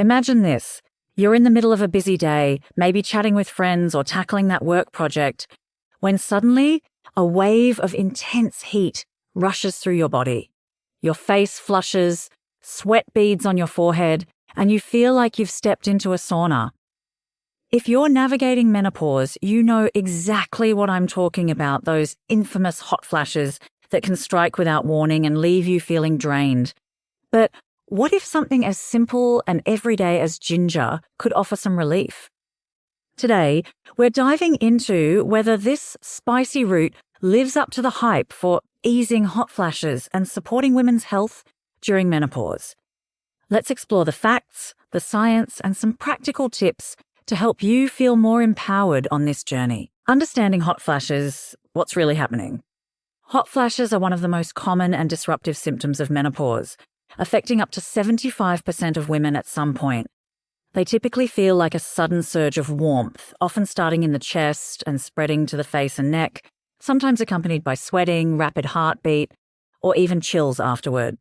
Imagine this. You're in the middle of a busy day, maybe chatting with friends or tackling that work project, when suddenly a wave of intense heat rushes through your body. Your face flushes, sweat beads on your forehead, and you feel like you've stepped into a sauna. If you're navigating menopause, you know exactly what I'm talking about, those infamous hot flashes that can strike without warning and leave you feeling drained. But what if something as simple and everyday as ginger could offer some relief? Today, we're diving into whether this spicy root lives up to the hype for easing hot flashes and supporting women's health during menopause. Let's explore the facts, the science, and some practical tips to help you feel more empowered on this journey. Understanding hot flashes, what's really happening? Hot flashes are one of the most common and disruptive symptoms of menopause, affecting up to 75% of women at some point. They typically feel like a sudden surge of warmth, often starting in the chest and spreading to the face and neck, sometimes accompanied by sweating, rapid heartbeat, or even chills afterward.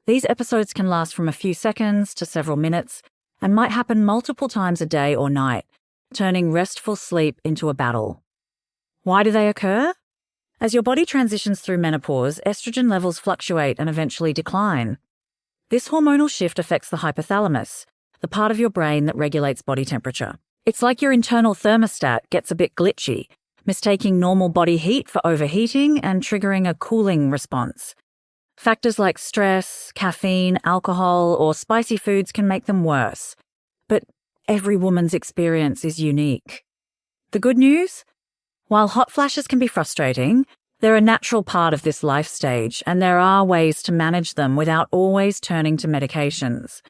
These episodes can last from a few seconds to several minutes and might happen multiple times a day or night, turning restful sleep into a battle. Why do they occur? As your body transitions through menopause, estrogen levels fluctuate and eventually decline. This hormonal shift affects the hypothalamus, the part of your brain that regulates body temperature. It's like your internal thermostat gets a bit glitchy, mistaking normal body heat for overheating and triggering a cooling response. Factors like stress, caffeine, alcohol, or spicy foods can make them worse. But every woman's experience is unique. The good news? While hot flashes can be frustrating, they're a natural part of this life stage, and there are ways to manage them without always turning to medications.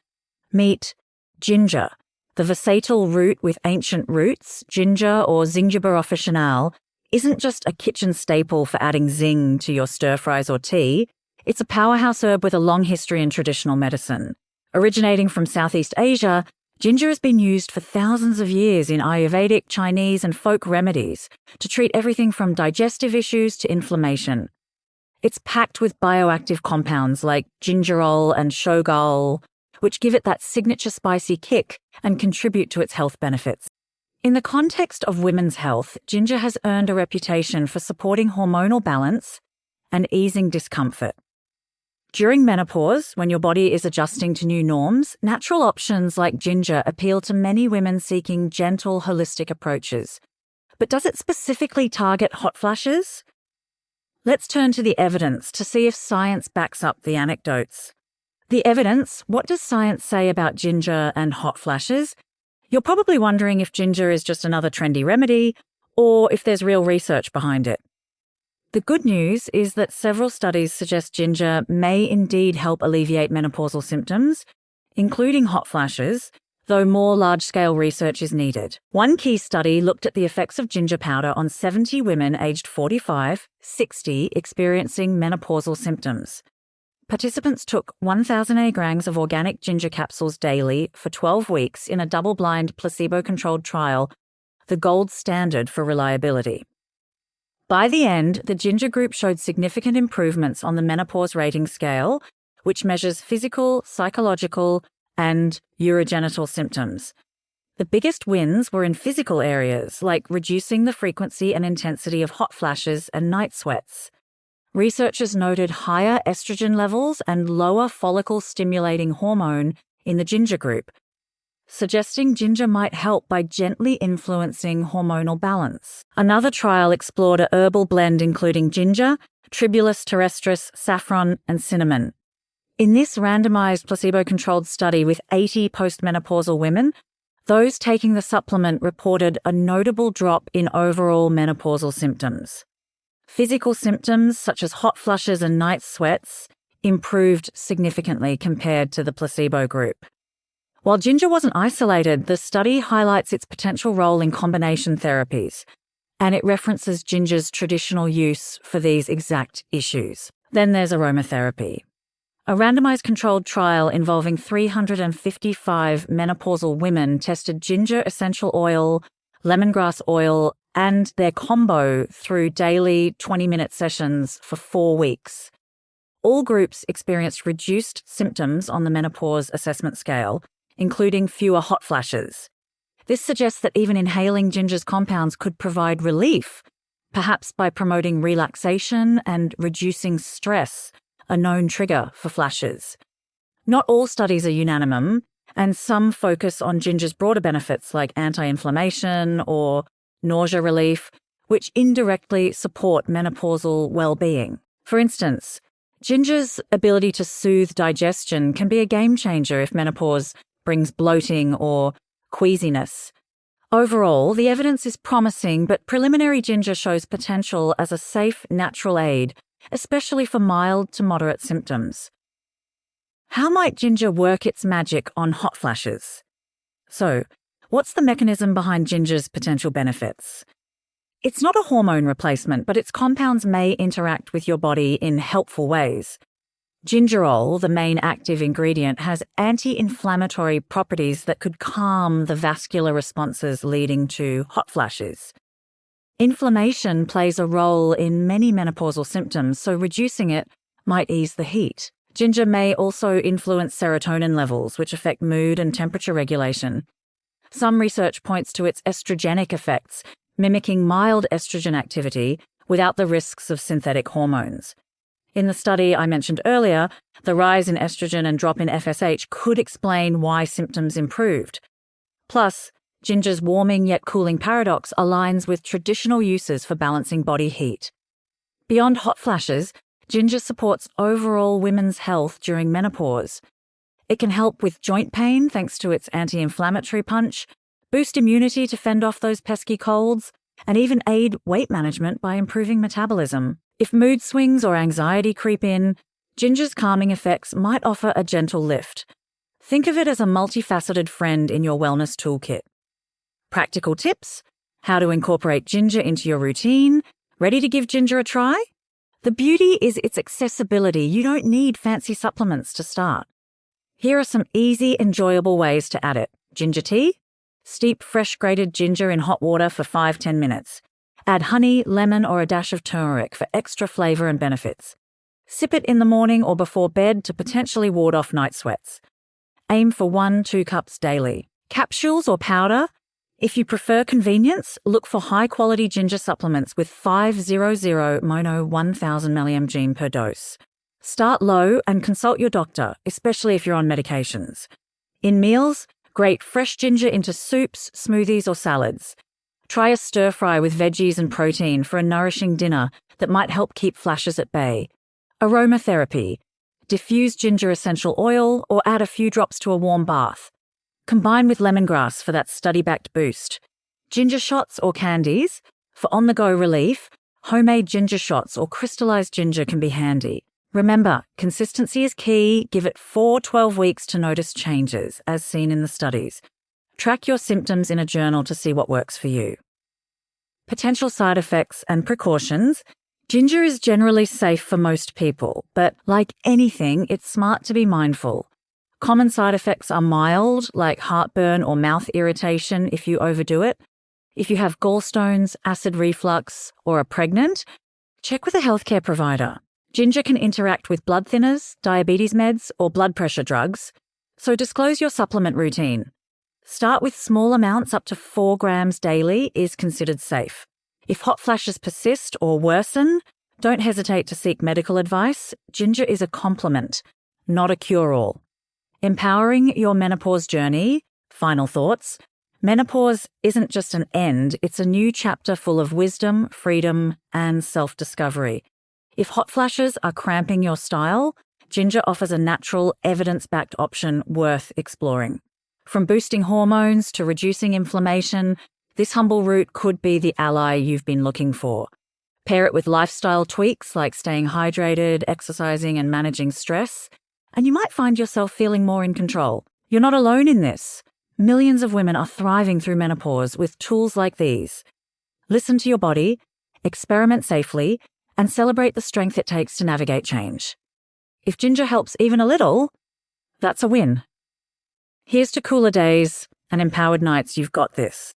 Meet ginger. The versatile root with ancient roots, ginger or gingiber officinale, isn't just a kitchen staple for adding zing to your stir-fries or tea. It's a powerhouse herb with a long history in traditional medicine. Originating from Southeast Asia, ginger has been used for thousands of years in Ayurvedic, Chinese, and folk remedies to treat everything from digestive issues to inflammation. It's packed with bioactive compounds like gingerol and shogal, which give it that signature spicy kick and contribute to its health benefits. In the context of women's health, ginger has earned a reputation for supporting hormonal balance and easing discomfort. During menopause, when your body is adjusting to new norms, natural options like ginger appeal to many women seeking gentle, holistic approaches. But does it specifically target hot flashes? Let's turn to the evidence to see if science backs up the anecdotes. The evidence, what does science say about ginger and hot flashes? You're probably wondering if ginger is just another trendy remedy, or if there's real research behind it. The good news is that several studies suggest ginger may indeed help alleviate menopausal symptoms, including hot flashes, though more large-scale research is needed. One key study looked at the effects of ginger powder on 70 women aged 45-60 experiencing menopausal symptoms. Participants took 1,000 grams of organic ginger capsules daily for 12 weeks in a double-blind placebo-controlled trial, the gold standard for reliability. By the end, the ginger group showed significant improvements on the menopause rating scale, which measures physical, psychological, and urogenital symptoms. The biggest wins were in physical areas, like reducing the frequency and intensity of hot flashes and night sweats. Researchers noted higher estrogen levels and lower follicle-stimulating hormone in the ginger group, suggesting ginger might help by gently influencing hormonal balance. Another trial explored a herbal blend including ginger, Tribulus terrestris, saffron, and cinnamon. In this randomized placebo-controlled study with 80 postmenopausal women, those taking the supplement reported a notable drop in overall menopausal symptoms. Physical symptoms such as hot flushes and night sweats improved significantly compared to the placebo group. While ginger wasn't isolated, the study highlights its potential role in combination therapies, and it references ginger's traditional use for these exact issues. Then there's aromatherapy. A randomized controlled trial involving 355 menopausal women tested ginger essential oil, lemongrass oil, and their combo through daily 20-minute sessions for 4 weeks. All groups experienced reduced symptoms on the menopause assessment scale, including fewer hot flashes. This suggests that even inhaling ginger's compounds could provide relief, perhaps by promoting relaxation and reducing stress, a known trigger for flashes. Not all studies are unanimous, and some focus on ginger's broader benefits like anti-inflammation or nausea relief, which indirectly support menopausal well-being. For instance, ginger's ability to soothe digestion can be a game changer if menopause brings bloating or queasiness. Overall, the evidence is promising, but preliminary ginger shows potential as a safe, natural aid, especially for mild to moderate symptoms. How might ginger work its magic on hot flashes? So, what's the mechanism behind ginger's potential benefits? It's not a hormone replacement, but its compounds may interact with your body in helpful ways. Gingerol, the main active ingredient, has anti-inflammatory properties that could calm the vascular responses leading to hot flashes. Inflammation plays a role in many menopausal symptoms, so reducing it might ease the heat. Ginger may also influence serotonin levels, which affect mood and temperature regulation. Some research points to its estrogenic effects, mimicking mild estrogen activity without the risks of synthetic hormones. In the study I mentioned earlier, the rise in estrogen and drop in FSH could explain why symptoms improved. Plus, ginger's warming yet cooling paradox aligns with traditional uses for balancing body heat. Beyond hot flashes, ginger supports overall women's health during menopause. It can help with joint pain thanks to its anti-inflammatory punch, boost immunity to fend off those pesky colds, and even aid weight management by improving metabolism. If mood swings or anxiety creep in, ginger's calming effects might offer a gentle lift. Think of it as a multifaceted friend in your wellness toolkit. Practical tips: how to incorporate ginger into your routine. Ready to give ginger a try? The beauty is its accessibility. You don't need fancy supplements to start. Here are some easy, enjoyable ways to add it. Ginger tea. Steep fresh grated ginger in hot water for 5-10 minutes. Add honey, lemon, or a dash of turmeric for extra flavor and benefits. Sip it in the morning or before bed to potentially ward off night sweats. Aim for 1-2 cups daily. Capsules or powder? If you prefer convenience, look for high-quality ginger supplements with 500 mono 1000 mg per dose. Start low and consult your doctor, especially if you're on medications. In meals, grate fresh ginger into soups, smoothies, or salads. Try a stir-fry with veggies and protein for a nourishing dinner that might help keep flashes at bay. Aromatherapy. Diffuse ginger essential oil or add a few drops to a warm bath. Combine with lemongrass for that study-backed boost. Ginger shots or candies. For on-the-go relief, homemade ginger shots or crystallized ginger can be handy. Remember, consistency is key. Give it 4-12 weeks to notice changes, as seen in the studies. Track your symptoms in a journal to see what works for you. Potential side effects and precautions. Ginger is generally safe for most people, but like anything, it's smart to be mindful. Common side effects are mild, like heartburn or mouth irritation if you overdo it. If you have gallstones, acid reflux, or are pregnant, check with a healthcare provider. Ginger can interact with blood thinners, diabetes meds, or blood pressure drugs, so disclose your supplement routine. Start with small amounts. Up to 4 grams daily is considered safe. If hot flashes persist or worsen, don't hesitate to seek medical advice. Ginger is a complement, not a cure-all. Empowering your menopause journey. Final thoughts. Menopause isn't just an end, it's a new chapter full of wisdom, freedom, and self-discovery. If hot flashes are cramping your style, ginger offers a natural, evidence-backed option worth exploring. From boosting hormones to reducing inflammation, this humble root could be the ally you've been looking for. Pair it with lifestyle tweaks like staying hydrated, exercising, and managing stress, and you might find yourself feeling more in control. You're not alone in this. Millions of women are thriving through menopause with tools like these. Listen to your body, experiment safely, and celebrate the strength it takes to navigate change. If ginger helps even a little, that's a win. Here's to cooler days and empowered nights. You've got this.